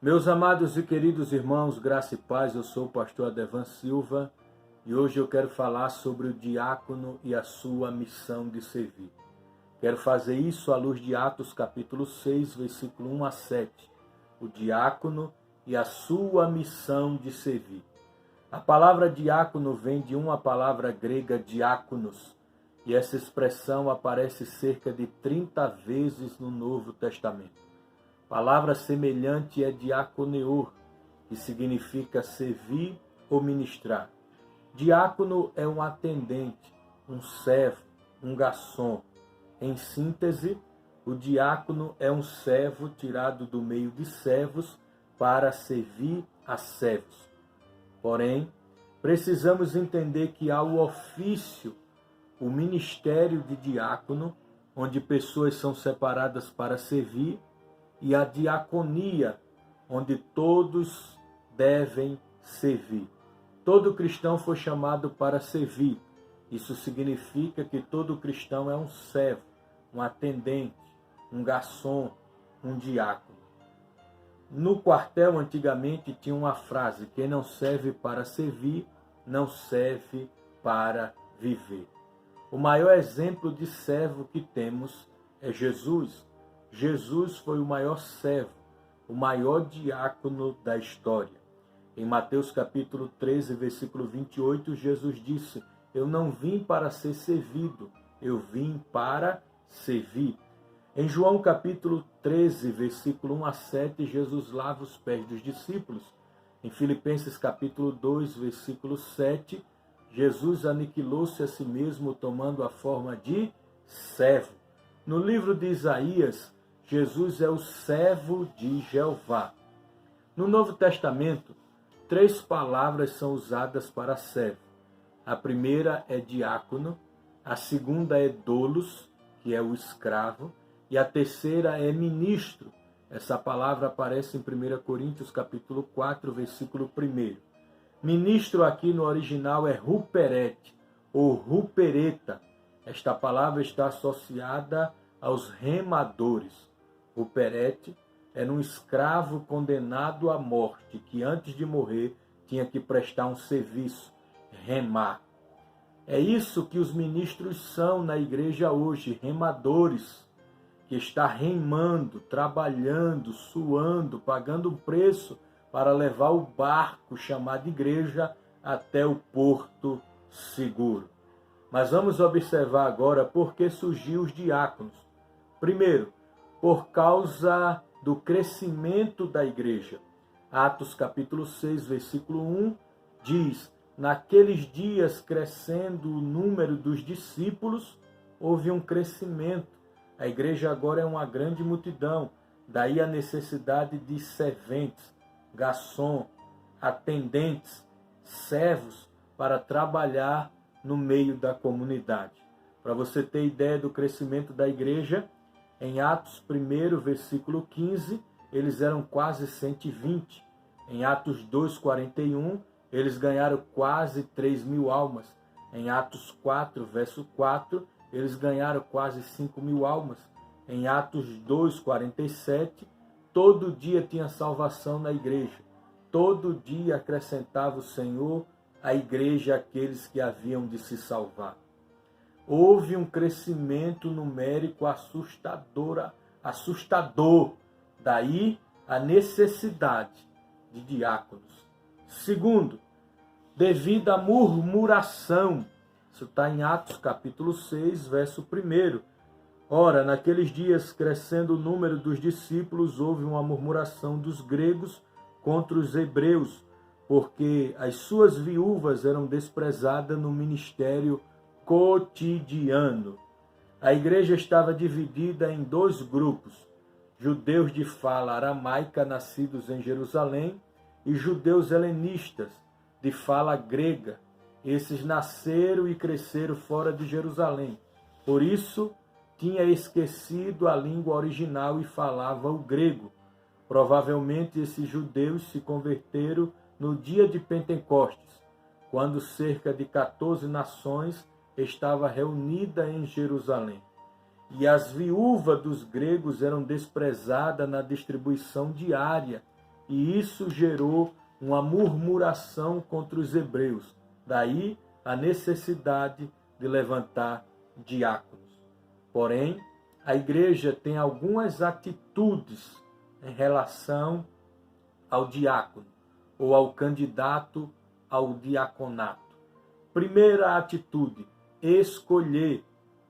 Meus amados e queridos irmãos, graça e paz, eu sou o pastor Adevan Silva e hoje eu quero falar sobre o diácono e a sua missão de servir. Quero fazer isso à luz de Atos capítulo 6, versículo 1 a 7. O diácono e a sua missão de servir. A palavra diácono vem de uma palavra grega diáconos, e essa expressão aparece cerca de 30 vezes no Novo Testamento. Palavra semelhante é diaconeor, que significa servir ou ministrar. Diácono é um atendente, um servo, um garçom. Em síntese, o diácono é um servo tirado do meio de servos para servir a servos. Porém, precisamos entender que há o ofício, o ministério de diácono, onde pessoas são separadas para servir, e a diaconia, onde todos devem servir. Todo cristão foi chamado para servir. Isso significa que todo cristão é um servo, um atendente, um garçom, um diácono. No quartel, antigamente, tinha uma frase: quem não serve para servir, não serve para viver. O maior exemplo de servo que temos é Jesus. Jesus foi o maior servo, o maior diácono da história. Em Mateus capítulo 13, versículo 28, Jesus disse: eu não vim para ser servido, eu vim para servir. Em João capítulo 13, versículo 1 a 7, Jesus lava os pés dos discípulos. Em Filipenses capítulo 2, versículo 7, Jesus aniquilou-se a si mesmo tomando a forma de servo. No livro de Isaías, Jesus é o servo de Jeová. No Novo Testamento, 3 palavras são usadas para servo. A primeira é diácono, a segunda é doulos, que é o escravo, e a terceira é ministro. Essa palavra aparece em 1 Coríntios capítulo 4, versículo 1. Ministro aqui no original é ruperet, ou rupereta. Esta palavra está associada aos remadores. Ruperete era um escravo condenado à morte, que antes de morrer tinha que prestar um serviço, remar. É isso que os ministros são na igreja hoje, remadores, que está remando, trabalhando, suando, pagando um preço para levar o barco chamado igreja até o porto seguro. Mas vamos observar agora por que surgiu os diáconos. Primeiro, por causa do crescimento da igreja. Atos capítulo 6, versículo 1, diz: naqueles dias, crescendo o número dos discípulos, houve um crescimento. A igreja agora é uma grande multidão, daí a necessidade de serventes, garçom, atendentes, servos, para trabalhar no meio da comunidade. Para você ter ideia do crescimento da igreja, em Atos 1, versículo 15, eles eram quase 120. Em Atos 2, 41, eles ganharam quase 3.000 almas. Em Atos 4, verso 4, eles ganharam quase 5.000 almas. Em Atos 2, 47, todo dia tinha salvação na igreja. Todo dia acrescentava o Senhor à igreja aqueles que haviam de se salvar. Houve um crescimento numérico assustador. Daí a necessidade de diáconos. Segundo, devido à murmuração. Isso está em Atos capítulo 6, verso 1. Ora, naqueles dias, crescendo o número dos discípulos, houve uma murmuração dos gregos contra os hebreus, porque as suas viúvas eram desprezadas no ministério cotidiano. A igreja estava dividida em 2 grupos: judeus de fala aramaica nascidos em Jerusalém e judeus helenistas de fala grega. Esses nasceram e cresceram fora de Jerusalém. Por isso, tinha esquecido a língua original e falava o grego. Provavelmente esses judeus se converteram no dia de Pentecostes, quando cerca de 14 nações estava reunida em Jerusalém. E as viúvas dos gregos eram desprezadas na distribuição diária e isso gerou uma murmuração contra os hebreus. Daí a necessidade de levantar diáconos. Porém, a igreja tem algumas atitudes em relação ao diácono ou ao candidato ao diaconato. Primeira atitude, escolher.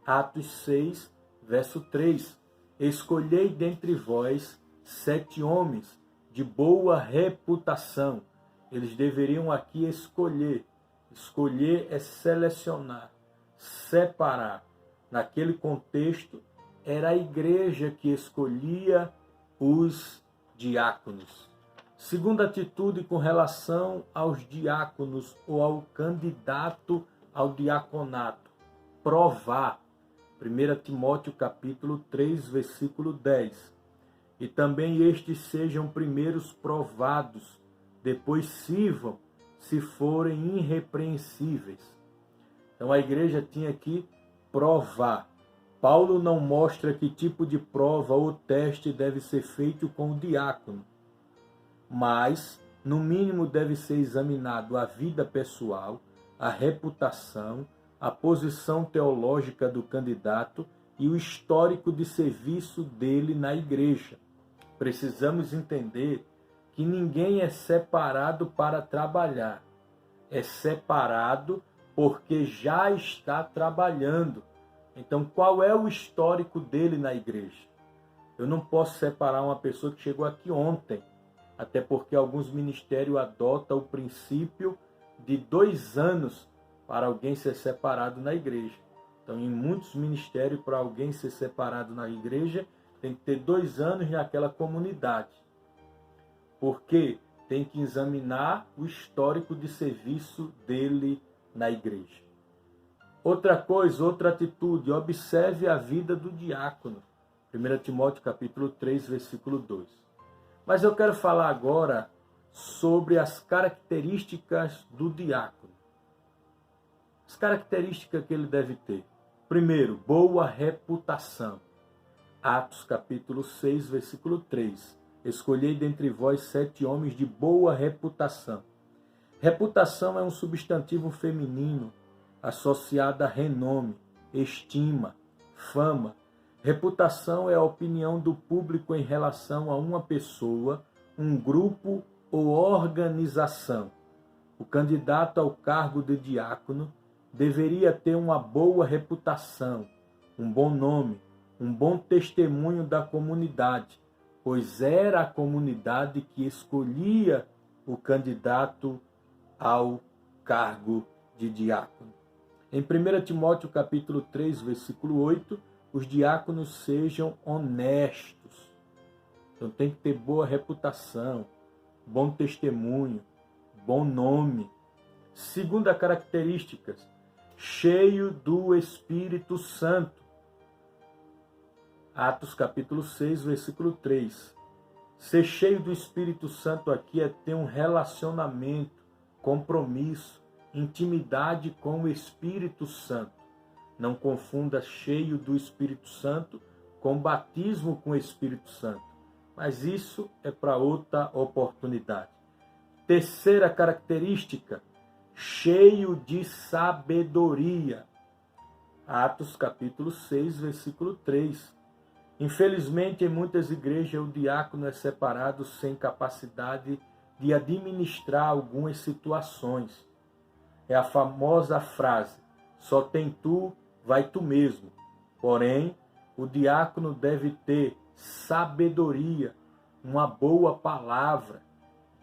Atos 6, verso 3. Escolhei dentre vós 7 homens de boa reputação. Eles deveriam aqui escolher. Escolher é selecionar, separar. Naquele contexto, era a igreja que escolhia os diáconos. Segunda atitude com relação aos diáconos ou ao candidato ao diaconato. Provar. 1 Timóteo capítulo 3, versículo 10. E também estes sejam primeiros provados, depois sirvam, se forem irrepreensíveis. Então a igreja tinha que provar. Paulo não mostra que tipo de prova ou teste deve ser feito com o diácono, mas, no mínimo, deve ser examinado a vida pessoal, a reputação, a posição teológica do candidato e o histórico de serviço dele na igreja. Precisamos entender que ninguém é separado para trabalhar. É separado porque já está trabalhando. Então, qual é o histórico dele na igreja? Eu não posso separar uma pessoa que chegou aqui ontem, até porque alguns ministérios adotam o princípio de 2 anos para alguém ser separado na igreja. Então, em muitos ministérios, para alguém ser separado na igreja, tem que ter 2 anos naquela comunidade. Porque tem que examinar o histórico de serviço dele na igreja. Outra coisa, outra atitude, observe a vida do diácono. 1 Timóteo capítulo 3, versículo 2. Mas eu quero falar agora sobre as características do diácono. As características que ele deve ter. Primeiro, boa reputação. Atos capítulo 6, versículo 3. Escolhei dentre vós 7 homens de boa reputação. Reputação é um substantivo feminino associado a renome, estima, fama. Reputação é a opinião do público em relação a uma pessoa, um grupo ou organização. O candidato ao cargo de diácono deveria ter uma boa reputação, um bom nome, um bom testemunho da comunidade, pois era a comunidade que escolhia o candidato ao cargo de diácono. Em 1 Timóteo capítulo 3, versículo 8, os diáconos sejam honestos. Então tem que ter boa reputação, bom testemunho, bom nome. Segunda característica, cheio do Espírito Santo. Atos capítulo 6, versículo 3. Ser cheio do Espírito Santo aqui é ter um relacionamento, compromisso, intimidade com o Espírito Santo. Não confunda cheio do Espírito Santo com batismo com o Espírito Santo. Mas isso é para outra oportunidade. Terceira característica, cheio de sabedoria. Atos capítulo 6, versículo 3. Infelizmente, em muitas igrejas, o diácono é separado sem capacidade de administrar algumas situações. É a famosa frase, só tem tu, vai tu mesmo. Porém, o diácono deve ter sabedoria, uma boa palavra.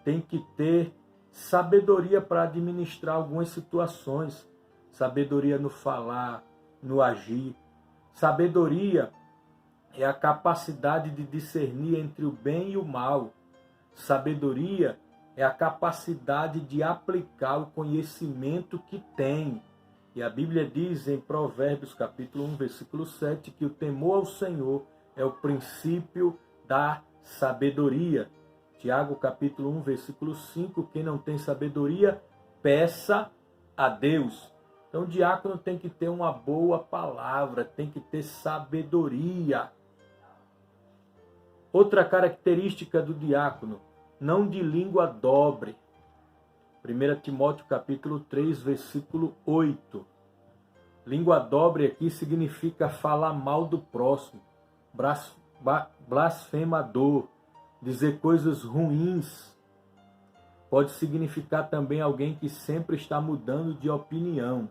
Tem que ter sabedoria para administrar algumas situações. Sabedoria no falar, no agir. Sabedoria é a capacidade de discernir entre o bem e o mal. Sabedoria é a capacidade de aplicar o conhecimento que tem. E a Bíblia diz em Provérbios capítulo 1, versículo 7, que o temor ao Senhor é o princípio da sabedoria. Tiago capítulo 1, versículo 5, quem não tem sabedoria, peça a Deus. Então o diácono tem que ter uma boa palavra, tem que ter sabedoria. Outra característica do diácono, não de língua dobre. 1 Timóteo capítulo 3, versículo 8. Língua dobre aqui significa falar mal do próximo, blasfemador, dizer coisas ruins. Pode significar também alguém que sempre está mudando de opinião.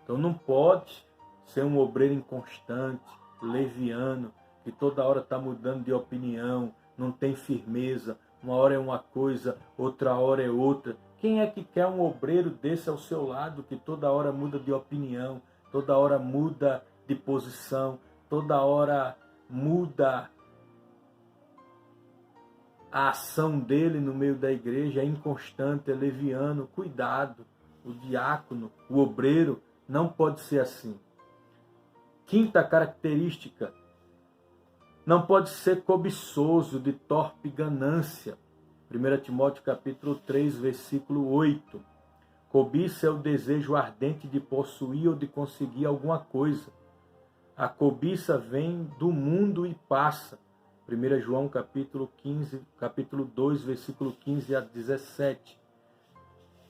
Então não pode ser um obreiro inconstante, leviano, que toda hora está mudando de opinião, não tem firmeza, uma hora é uma coisa, outra hora é outra. Quem é que quer um obreiro desse ao seu lado, que toda hora muda de opinião, toda hora muda de posição, toda hora muda a ação dele no meio da igreja, é inconstante, é leviano? Cuidado, o diácono, o obreiro, não pode ser assim. Quinta característica, não pode ser cobiçoso, de torpe ganância. 1 Timóteo capítulo 3, versículo 8. Cobiça é o desejo ardente de possuir ou de conseguir alguma coisa. A cobiça vem do mundo e passa. 1 João capítulo 2, versículo 15 a 17.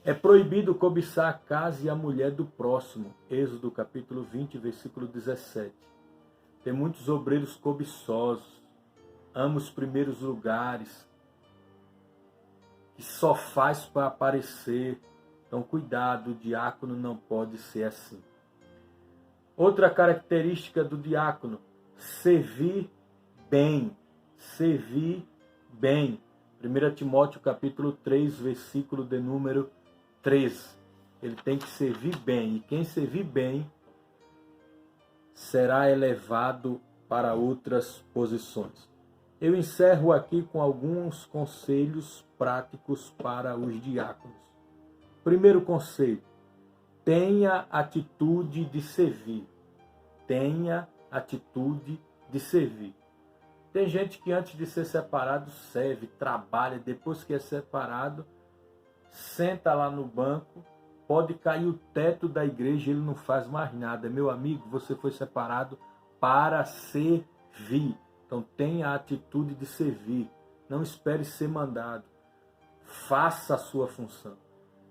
É proibido cobiçar a casa e a mulher do próximo. Êxodo capítulo 20, versículo 17. Tem muitos obreiros cobiçosos, amam os primeiros lugares, que só faz para aparecer. Então cuidado, o diácono não pode ser assim. Outra característica do diácono, servir bem. Servir bem. 1 Timóteo capítulo 3, versículo de número 13. Ele tem que servir bem. E quem servir bem será elevado para outras posições. Eu encerro aqui com alguns conselhos práticos para os diáconos. Primeiro conselho, tenha atitude de servir. Tenha atitude de servir. Tem gente que antes de ser separado serve, trabalha, depois que é separado, senta lá no banco, pode cair o teto da igreja, ele não faz mais nada. Meu amigo, você foi separado para servir. Então tenha a atitude de servir. Não espere ser mandado. Faça a sua função.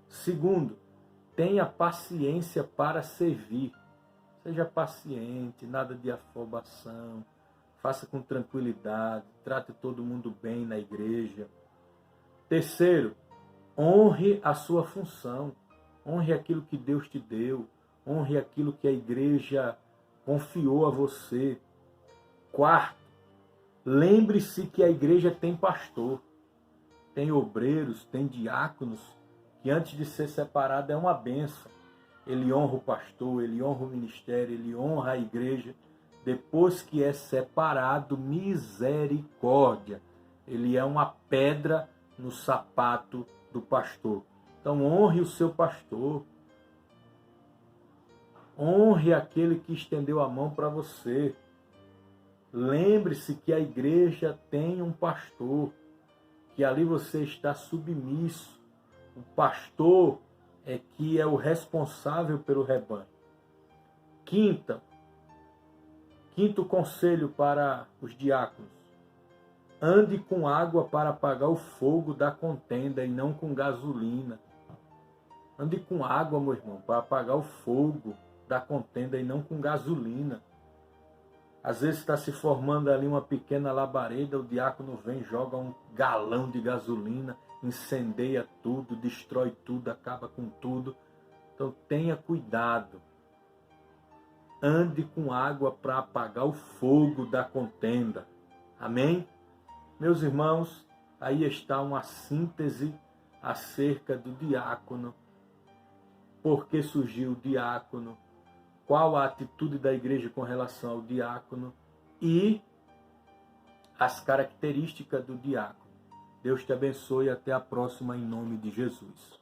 Segundo, tenha paciência para servir. Seja paciente, nada de afobação. Faça com tranquilidade. Trate todo mundo bem na igreja. Terceiro, honre a sua função. Honre aquilo que Deus te deu. Honre aquilo que a igreja confiou a você. Quarto, lembre-se que a igreja tem pastor, tem obreiros, tem diáconos, que antes de ser separado é uma bênção. Ele honra o pastor, ele honra o ministério, ele honra a igreja. Depois que é separado, misericórdia. Ele é uma pedra no sapato do pastor. Então honre o seu pastor. Honre aquele que estendeu a mão para você. Lembre-se que a igreja tem um pastor, que ali você está submisso. O pastor é que é o responsável pelo rebanho. Quinto conselho para os diáconos. Ande com água para apagar o fogo da contenda e não com gasolina. Ande com água, meu irmão, para apagar o fogo da contenda e não com gasolina. Às vezes está se formando ali uma pequena labareda, o diácono vem, joga um galão de gasolina, incendeia tudo, destrói tudo, acaba com tudo. Então tenha cuidado. Ande com água para apagar o fogo da contenda. Amém? Meus irmãos, aí está uma síntese acerca do diácono. Por que surgiu o diácono? Qual a atitude da igreja com relação ao diácono e as características do diácono. Deus te abençoe e até a próxima em nome de Jesus.